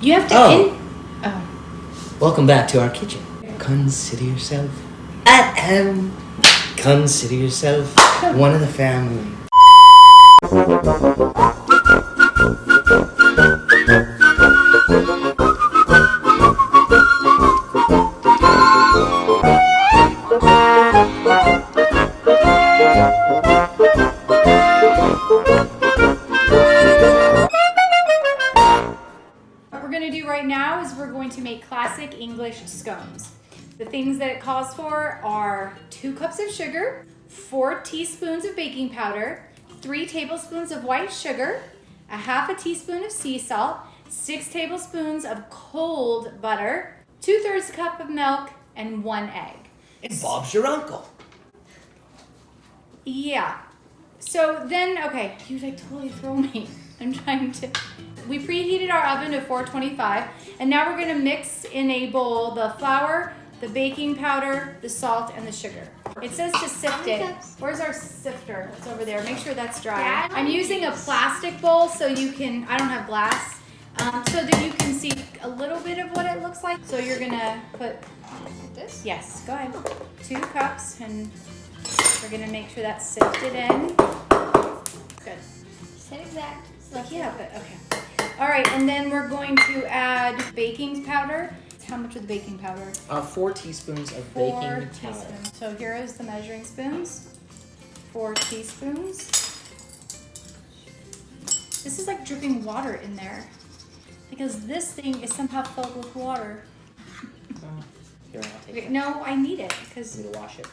You have to Oh. Welcome back to our kitchen. Consider yourself at home. Consider yourself one of the family. Right now is we're going to make classic English scones. The things that it calls for are 2 cups of sugar, 4 teaspoons of baking powder, 3 tablespoons of white sugar, a half a teaspoon of sea salt, 6 tablespoons of cold butter, 2/3 cup of milk, and 1 egg. And Bob's your uncle. Yeah. So then, okay, you like totally throw me. I'm trying to... We preheated our oven to 425, and now we're gonna mix in a bowl the flour, the baking powder, the salt, and the sugar. It says to sift it. Where's our sifter? It's over there. Make sure that's dry. I'm using a plastic bowl so you can, I don't have glass, so that you can see a little bit of what it looks like. So you're gonna put this? Yes, go ahead. 2 cups, and we're gonna make sure that's sifted in. Good. Set exact. Yeah, but okay. All right, and then we're going to add baking powder. How much of the baking powder? 4 teaspoons of 4 baking powder. teaspoons. So here is the measuring spoons. 4 teaspoons. This is like dripping water in there because this thing is somehow filled with water. Here, I'll take Okay, it. no, I need it because Need to wash it.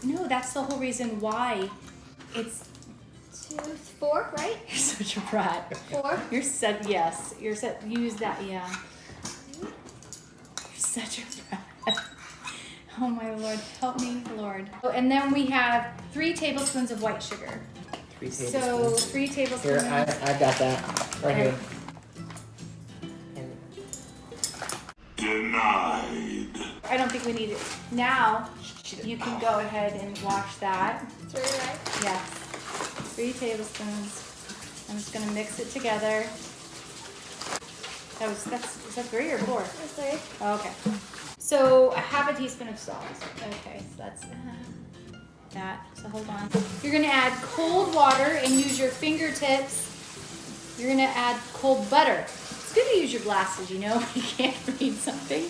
no, that's the whole reason why it's. 2, 4, right? You're such a brat. 4. You're said yes. You're said use that, yeah. You're such a brat. Oh my Lord, help me, Lord. Oh, and then we have 3 tablespoons of white sugar. 3 So tablespoons. 3 tablespoons. Here, I got that right here. And Denied. I don't think we need it. Now you can go ahead and wash that. 3, right? Yes. 3 tablespoons. I'm just gonna mix it together. Is that 3 or 4? That's 3. Oh, okay. So a half a teaspoon of salt. Okay, so that's that. So hold on. You're gonna add cold water and use your fingertips. You're gonna add cold butter. It's good to use your glasses, you know, you can't read something.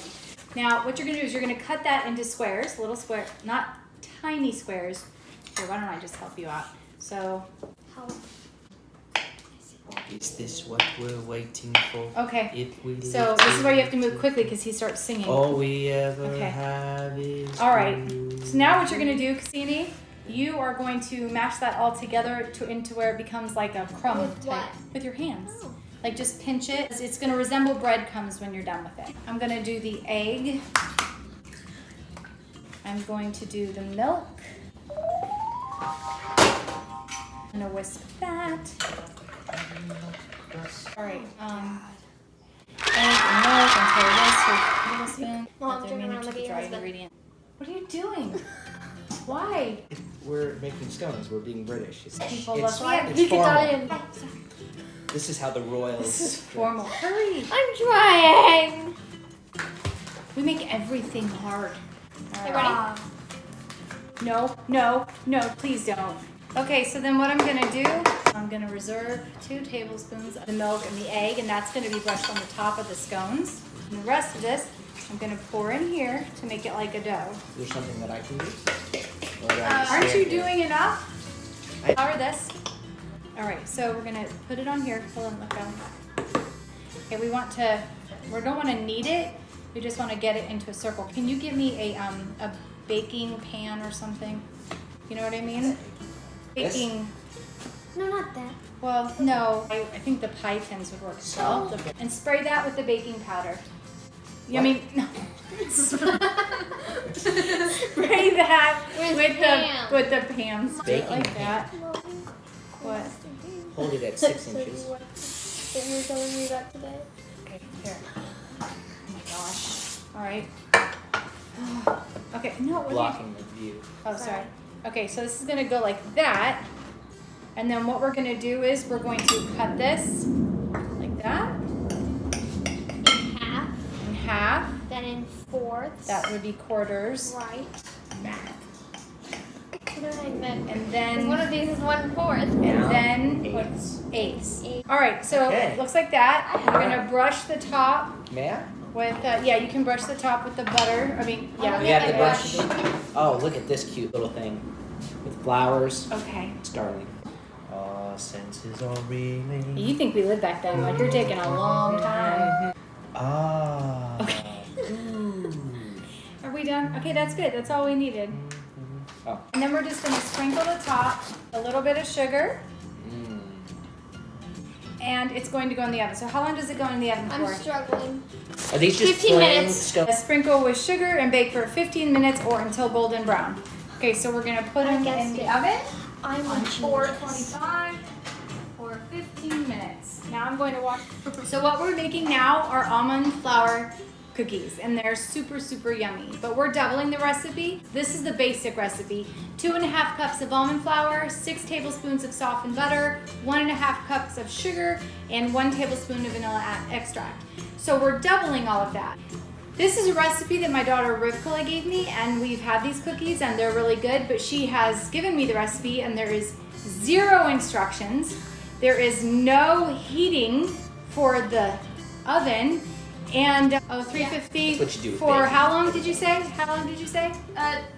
Now, what you're gonna do is you're gonna cut that into squares, little square, not tiny squares. Here, why don't I just help you out? So, How? is this what we're waiting for? okay. If we So this is where you have to move quickly because he starts singing. All we ever Okay. have is All right. you. So now what you're gonna do, Cassini, you are going to mash that all together into where it becomes like a crumb With type. what? With your hands. Oh. Like just pinch it. It's gonna resemble breadcrumbs when you're done with it. I'm gonna do the egg. I'm going to do the milk. I'm gonna whisk that. All right. Egg and milk until this with a little spoon. Mom, That's turn a around, look at your dry husband. ingredient. What are you doing? Why? We're making scones. We're being British. People love life. it's You can formal. Italian. This is how the royals. This is formal. Hurry. I'm trying. We make everything hard. You ready? No, no, no, please don't. Okay, so then what I'm gonna do, I'm gonna reserve 2 tablespoons of the milk and the egg, and that's gonna be brushed on the top of the scones. And the rest of this, I'm gonna pour in here to make it like a dough. Is there something that I can do? Or do I just Aren't stand you here? doing enough? I- Cover this. All right, so we're gonna put it on here. Hold on, look down. Okay, we don't want to knead it. We just want to get it into a circle. Can you give me a baking pan or something? You know what I mean? This? Baking. No, not that. Well, no. I think the pie tins would work as well. And spray that with the baking powder. I What? mean, no. Spray that with the pans. Baking like pan. that. What? Hold it at 6 inches. That you were telling me about today. Okay, here. Oh my gosh. All right. Okay, no, what are you? Blocking the view. Oh, sorry. Okay, so this is gonna go like that. And then what we're gonna do is we're going to cut this like that. fourths. That would be quarters. Right. Math. What I meant. And 'Cause then one of these is 1/4. and then Eighths. eighths. Eight. All right, so Okay. it looks like that. We're gonna brush the top May I? with, yeah, you can brush the top with the butter. I mean, yeah. We have the I brush. Oh, look at this cute little thing with flowers. Okay. It's darling. All senses are reeling. You think we lived back then? Like you're taking a long time. Ah. Okay. Ooh. Are we done? Okay, that's good. That's all we needed. Oh. And then we're just gonna sprinkle the top, a little bit of sugar, Mm. and it's going to go in the oven. So how long does it go in the oven I'm for? struggling. Are these just 15 plain minutes. stone? Sprinkle with sugar and bake for 15 minutes or until golden brown. Okay, so we're gonna put I them guessed in the it. oven I'm on a genius. 425 for 15 minutes. Now I'm going to watch. So what we're making now are almond flour cookies, and they're super, super yummy. But we're doubling the recipe. This is the basic recipe. 2.5 cups of almond flour, 6 tablespoons of softened butter, 1.5 cups of sugar, and 1 tablespoon of vanilla extract. So we're doubling all of that. This is a recipe that my daughter Rivka gave me, and we've had these cookies and they're really good, but she has given me the recipe and there is 0 instructions. There is no heating for the oven, and 350 That's what you do with for bacon. how long did you say? How long did you say?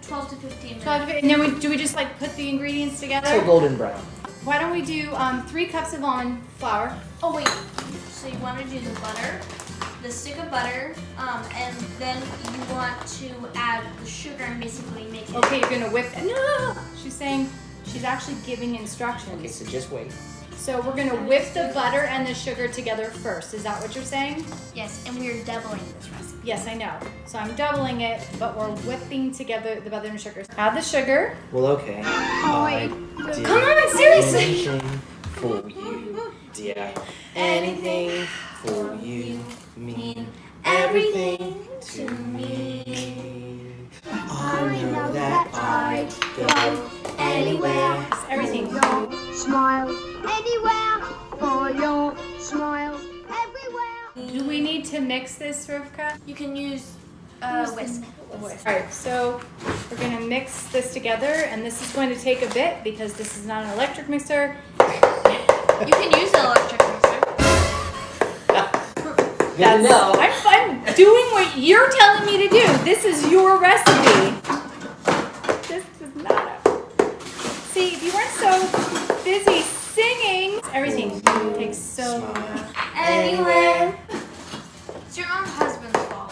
12 to 15 minutes. 12 and then do we just like put the ingredients together? So golden brown. Why don't we do 3 cups of almond flour? Oh wait, so you want to do the butter, the stick of butter, and then you want to add the sugar and basically make it. Okay, you're gonna whip it. No, she's saying she's actually giving instructions. Okay, so just wait. So we're gonna whip the butter and the sugar together first. Is that what you're saying? Yes, and we're doubling this recipe. Yes, I know. So I'm doubling it, but we're whipping together the butter and sugar. Add the sugar. Well, okay. I did Come on, seriously. anything for you, dear. Anything for you mean everything to me. I know that I'd go anywhere. It's everything. Smile anywhere for your smile everywhere. Do we need to mix this, Rivka? You can use whisk. Alright, so we're gonna mix this together, and this is going to take a bit because this is not an electric mixer. You can use the electric mixer. Good to know. I'm doing what you're telling me to do. This is your recipe. This is not a. See, if you weren't so busy singing, everything takes so long. Smile Anywhere. It's your own husband's fault.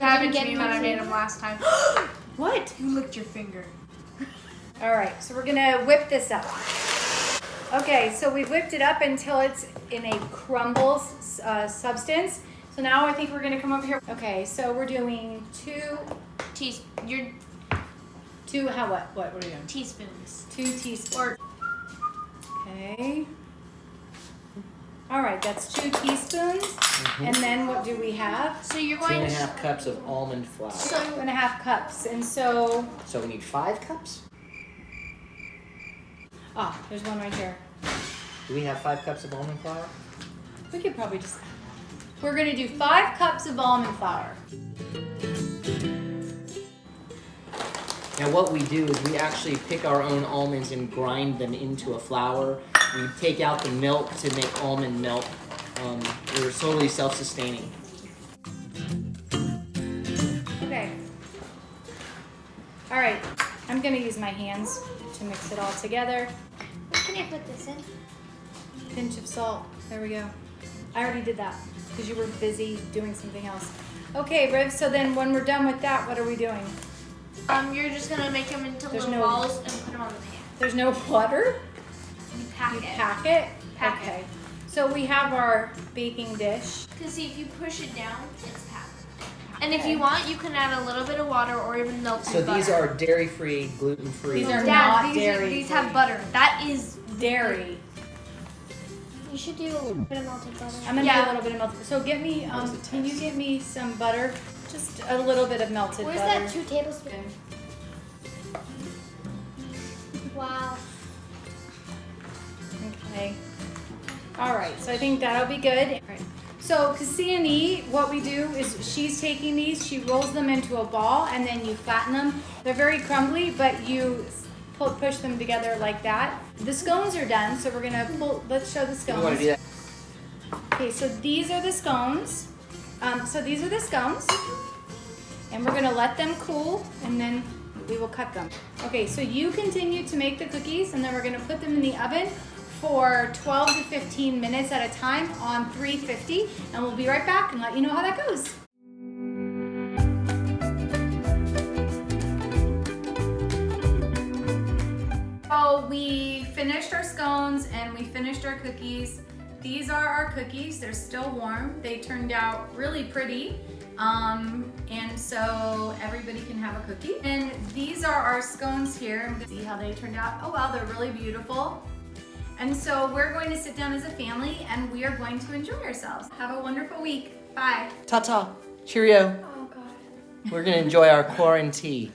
Happened to me when I made him last time. What? You licked your finger. All right, so we're gonna whip this up. Okay, so we've whipped it up until it's in a crumble substance. So now I think we're gonna come over here. Okay, so we're doing Your what are we doing? teaspoons. 2 teaspoons. Okay. All right, that's 2 teaspoons. And then what do we have? So you're going to 2.5 cups of almond flour. 2.5 cups. And so, So we need 5 cups? there's one right here. Do we have 5 cups of almond flour? We could probably just, we're gonna do 5 cups of almond flour. Now what we do is we actually pick our own almonds and grind them into a flour. We take out the milk to make almond milk. We're totally self-sustaining. Okay. All right, I'm gonna use my hands to mix it all together. What can I put this in? Pinch of salt, there we go. I already did that because you were busy doing something else. Okay, Riv, so then when we're done with that, what are we doing? You're just gonna make them into There's little no- balls and put them on the pan. There's no butter? You pack You it. pack it? Pack Okay. it. So we have our baking dish. Cause see, if you push it down, it's packed. And if you want, you can add a little bit of water or even melted So butter. these are dairy-free, gluten-free. These are Dad, not these dairy. These have butter. That is Dairy. You should do a little bit of melted butter. I'm gonna do Yeah. a little bit of melted. So get me, What's the can you test? get me some butter? Just a little bit of melted Where's butter. that 2 tablespoons? Wow. Okay. All right, so I think that'll be good. All right. So Cassiani, what we do is she's taking these, she rolls them into a ball, and then you flatten them. They're very crumbly, but you push them together like that. The scones are done, so we're gonna let's show the scones. You want to do that? Okay, so these are the scones. And we're gonna let them cool, and then we will cut them. Okay, so you continue to make the cookies, and then we're gonna put them in the oven for 12 to 15 minutes at a time on 350, and we'll be right back and let you know how that goes. So we finished our scones and we finished our cookies. These are our cookies. They're still warm. They turned out really pretty. And so everybody can have a cookie. And these are our scones here. See how they turned out? Oh wow, they're really beautiful. And so we're going to sit down as a family and we are going to enjoy ourselves. Have a wonderful week. Bye. Ta-ta. Cheerio. Oh, God. We're going to enjoy our quarantine.